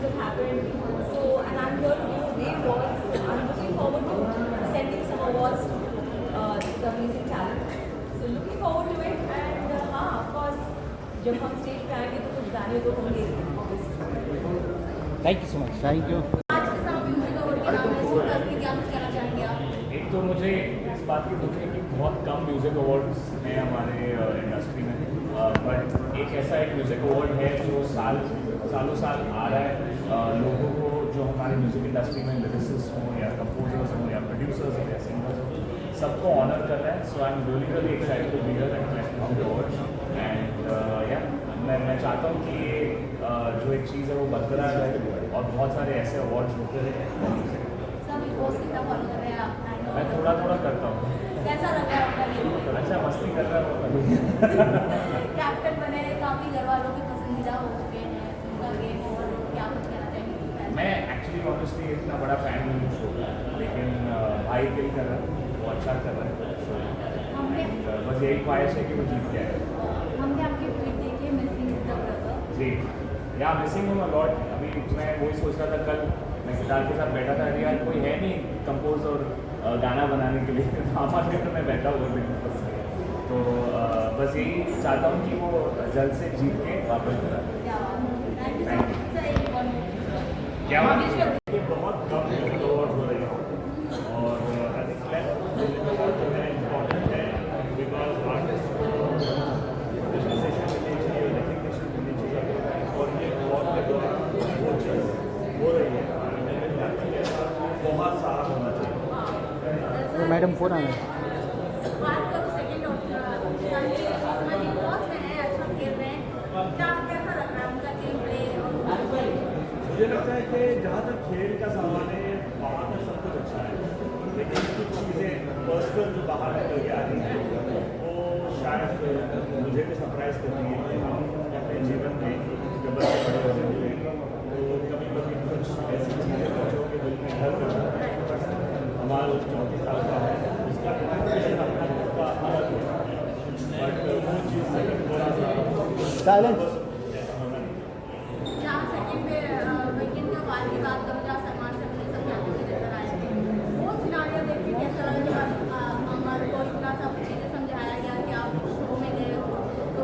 have happened. So, and I'm here to give away awards. I'm looking forward to sending some awards to the amazing talent. So, looking forward to it. And हाँ, of course, जब हम stage पे आएंगे तो कुछ गाने तो होंगे obviously. Thank you so much. Thank you. आज के साथ म्यूजिक अवार्ड के नाम है सोचा कि क्या कुछ कहना चाहेंगे आप? एक तो मुझे इस बात की दुख है कि बहुत कम म्यूज़िक अवार्ड्स हैं हमारे इंडस्ट्री में, बट एक ऐसा एक म्यूज़िक अवार्ड है जो सालों साल आ रहा है, लोगों को जो हमारे म्यूज़िक इंडस्ट्री में लिरिसिस्ट हों या कंपोजर्स हों या प्रोड्यूसर्स हों या सिंगर्स हों, सबको ऑनर कर रहा है। So I am really excited to be here at national awards and या मैं चाहता हूँ कि ये जो एक चीज़ है वो बरकरार रहे और बहुत सारे ऐसे अवार्ड्स होते रहे। मैं थोड़ा करता हूँ। कैसा लग रहा है आपका ये? अच्छा, मस्ती कर रहा हूँ। कैप्टन बने, काफी घर वालों के पसंदीदा हो चुके हैं उनका गेम, और क्या कुछ कहना चाहेंगे? मैं एक्चुअली ऑनेस्टली इतना बड़ा फैन नहीं हूँ शो का, लेकिन भाई किल कर रहा है, वो अच्छा कर रहा है। हमने बस यही ख्वाहिश है कि वो जीत के आए। हमने आपकी ट्वीट देखी है मिसिंग द ब्रदर। जी या मिसिंग हूँ लॉट। अभी मैं वही सोच रहा था, कल मैं गिटार के साथ बैठा था, यार कोई है नहीं कंपोज और गाना बनाने के लिए, हमारे घर में बैठा हुआ है। तो बस यही चाहता हूँ कि वो जल्द से जीत के वापस करा। Thank you. क्या बात है? ये बहुत कम अवार्ड हो रहे हैं और आई थिंक अवार्ड जो है इम्पॉर्टेंट है, बिकॉज आर्टिस्ट को रिकग्निशन मिलनी चाहिए और ये अवार्ड के दौरान वो चीज़ हो रही है, बहुत सारा होना चाहिए। मैडम फोन आ रहा है। बात करो सेकंड ऑप्शन, बिग बॉस में है, अच्छा खेल रहे हैं, क्या कैसा लग रहा है उनका गेम प्ले? मुझे लगता है कि जहाँ तक खेल का सवाल है वहाँ तक सब कुछ अच्छा है, लेकिन कुछ चीज़ें पर्सनल जो बाहर निकल के आ रही हैं वो शायद मुझे भी सरप्राइज करती है कि हम अपने जीवन में जब बड़े बड़े होते हैं तो कभी कभी कुछ ऐसी चीज़ें बच्चों के दिल में घर कर जाता है। हमारा 34 साल का है, उसका इन्फॉर्मेशन अपना उसका अलग है, बट वो चीज़ से थोड़ा सा साइलेंस। जहाँ सेकंड पे वीकेंड का वार की बात करो, जहाँ सलमान से अपने सब जाते हुए नजर आए थे, वो सिनारियो देख के कैसा लगा जब हमारे को इतना सब चीज़ें समझाया गया कि आप शो में गए हो तो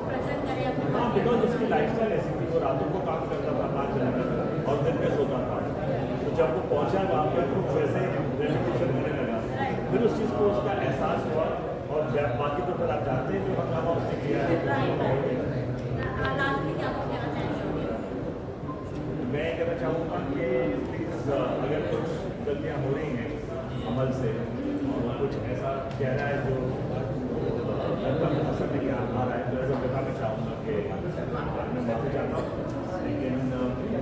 प्रेजेंट करें अपने? हाँ, बिकॉज उसकी लाइफस्टाइल ऐसी थी, वो रातों को काम करता था 5 घंटे और दिन में सोता था, तो जब वो पहुँचा वहाँ पर कुछ वैसे रेपुटेशन होने लगा, फिर उस चीज़ को उसका एहसास हुआ और बाकी तो फिर आप जानते हैं जो हंगामा उसने किया है। लास्ट में क्या कहना चाहेंगे? मैं कहना चाहूँगा कि प्लीज़ अगर कुछ गलतियाँ हो रही हैं अमल से और कुछ ऐसा कह रहा है जो पसंद नहीं आ रहा है, तो ऐसा बताना चाहूँगा कि मैं माफ़ी चाहता हूँ, लेकिन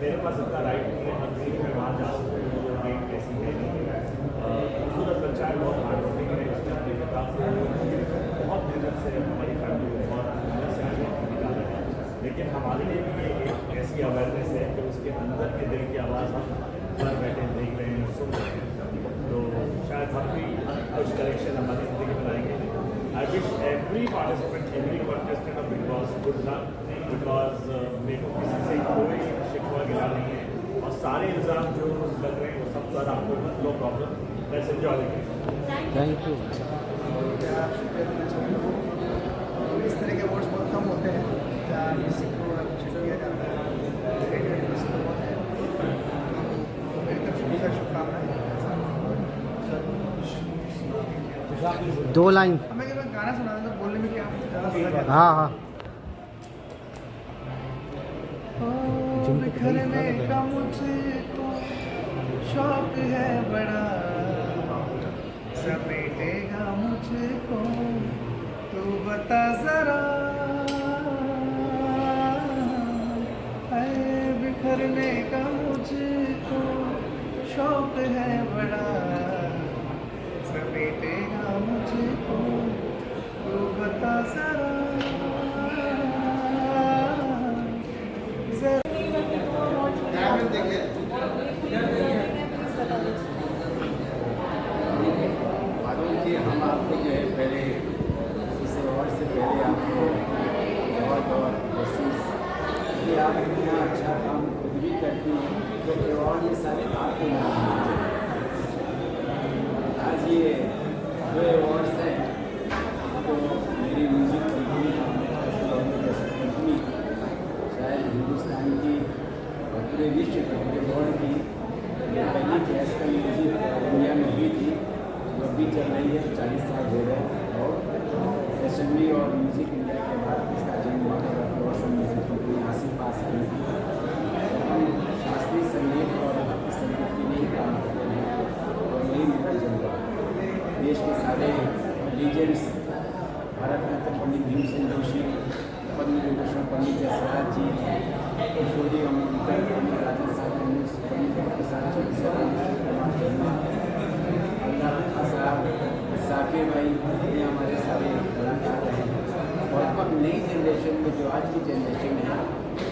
मेरे पास इतना राइट नहीं है कि मैं वहाँ जा सकूँ। एक ऐसी है नहीं है, खूबसूरत बच्चा है, बहुत हार्ड वर्किंग है, उसने अपनी किताब को बहुत मेहनत से हमारी फैमिली को बहुत मेहनत से आगे निकाला है, लेकिन हमारे लिए भी ये एक ऐसी अवेयरनेस है कि उसके अंदर के दिल की आवाज़ हम घर बैठे देख रहे हैं, सुन रहे हैं, तो शायद हम भी कुछ करेक्शन हमारी ज़िंदगी में लाएंगे। I wish every participant, every contestant of big boss good luck, because मेरे को किसी से कोई शिकवा गिला नहीं है और सारे इल्ज़ाम जो लग रहे हैं वो सब पर आपको no problem, let's enjoy the game. Thank you. इस तरह के अवार्ड्स बहुत कम होते हैं जहाँ किसी को अप्रिशिएट किया जाता है, मेरी तरफ से शुभकामनाएं। 2 लाइन। हमें क्या गाना सुना तो बोलने में क्या ज़्यादा हाँ हाँ। बिखरने का मुझको शौक है बड़ा, समेटेगा मुझको तू बता जरा, बिखरने का मुझको शौक है बड़ा, समेटेगा मुझको तू बता जरा। माधव जी, हम आपको जो है पहले इस अवार्ड से पहले आपको बहुत बहुत कोशिश कि आप इतना अच्छा काम खुद भी करती हैं तो अवार्ड ये सारे आपको मिले हैं। आज ये जो अवार्ड्स हैं तो मेरी म्यूज़िक कंपनी शायद हिंदुस्तान की और पूरे विश्व की पूरे वर्ल्ड की ये पहली क्लासिकल म्यूज़िक इंडिया में हुई थी जो अभी चल रही है। 40 साल हो गए और एसएमई और म्यूज़िक इंडिया के बाद इसका जन्म हुआ था। म्यूज़िक कंपनी यहाँ से पास आई थी। हम शास्त्रीय संगीत और भक्ति संगीत के लिए काम करते हैं और वही मेरा जन्म हुआ। देश के सारे लीजेंड्स भारत रत्न पंडित भीमसेन जोशी, पद्म विभूषण पंडित जसराज जी, किशोरी अमोलकर, पंडित राजेंद्र साहब, पंडित प्रसाद चौधरी, अल्लाह रखा साहब, साकिर भाई, ये हमारे सारे कलाकार हैं। और अब नई जनरेशन में जो आज की जनरेशन है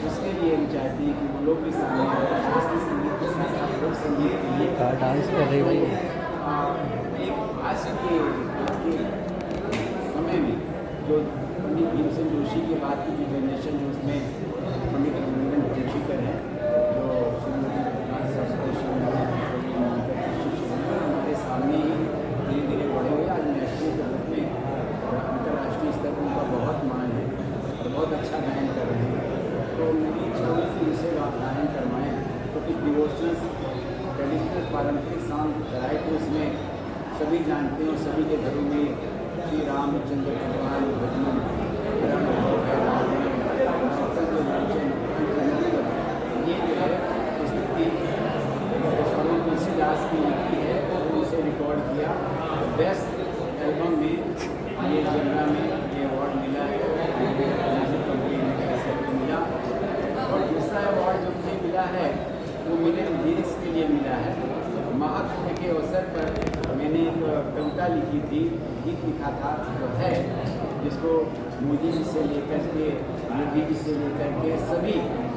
उसके लिए हम चाहते हैं कि वो लोग भी सामने आए, शास्त्रीय संगीत के साथ साथ लोक संगीत के लिए डांस कर रही भाई। एक आज के समय में जो पंडित भीमसेन जोशी के बाद की जो जनरेशन है उसमें पंडित अभिनंदन जोशीकर है जो श्रीमती हमारे सामने ही धीरे धीरे बढ़े हुए। आज नेशनल के रूप में और अंतर्राष्ट्रीय स्तर पर उनका बहुत मान है और बहुत अच्छा गायन कर रहे हैं। तो मेरी इच्छा हुई कि उनसे गायन करवाएँ तो कुछ डिवोशनल ट्रेडिशनल पारंपरिक सॉन्ग कराए तो उसमें सभी जानते हैं और सभी के घरों में श्री रामचंद्र भगवान भजन ये जो है स्थिति स्वामी तुलसीदास की लिखी है और उसे रिकॉर्ड किया। बेस्ट एल्बम में ये जमुना में ये अवार्ड मिला है म्यूजिक कंपनी ने कैसे मिला। और दूसरा अवार्ड जो मुझे मिला है वो मेरे लिरिक्स के लिए मिला है। महात्म के अवसर पर मैंने एक कविता लिखी थी, गीत लिखा था जो है जिसको मोदी जी से लेकर के योगी जी से लेकर के सभी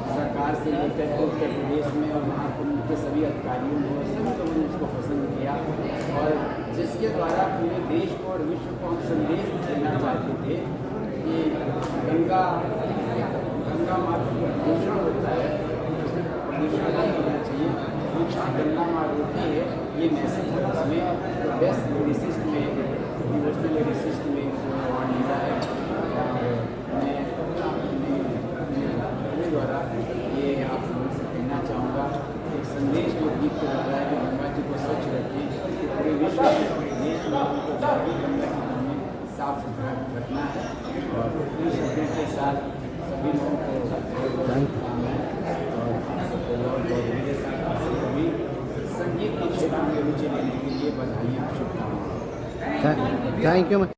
सरकार से लेकर के उत्तर प्रदेश में और महाकुंभ के सभी अधिकारियों ने और सभी लोगों ने उसको पसंद किया और जिसके द्वारा पूरे देश को और विश्व को हम संदेश देना चाहते थे कि गंगा माता को प्रदूषण होता है, उसमें प्रदूषण नहीं होना चाहिए, गंगा माँ रोटी है, ये मैसेज है उसमें। तो बेस्ट लिरिसिस्ट में डिवोशनल लिरिसिस्ट में अवार्ड मिला है। मैं अपने द्वारा ये आप लोगों से कहना चाहूँगा, एक संदेश जो गीत को बता है कि गंगा जी को स्वच्छ रखें, पूरे विश्व में पूरे देश में उनको चाहिए गंगा जी हमें साफ सुथरा रखना है। और इस शब्दों के साथ सभी लोगों को काम है और आप सबको बहुत मेरे साथ आप सभी संगीत के क्षेत्र में रुचि लेने के लिए बधाइयाँ, शुभकामनाएं। Thank you.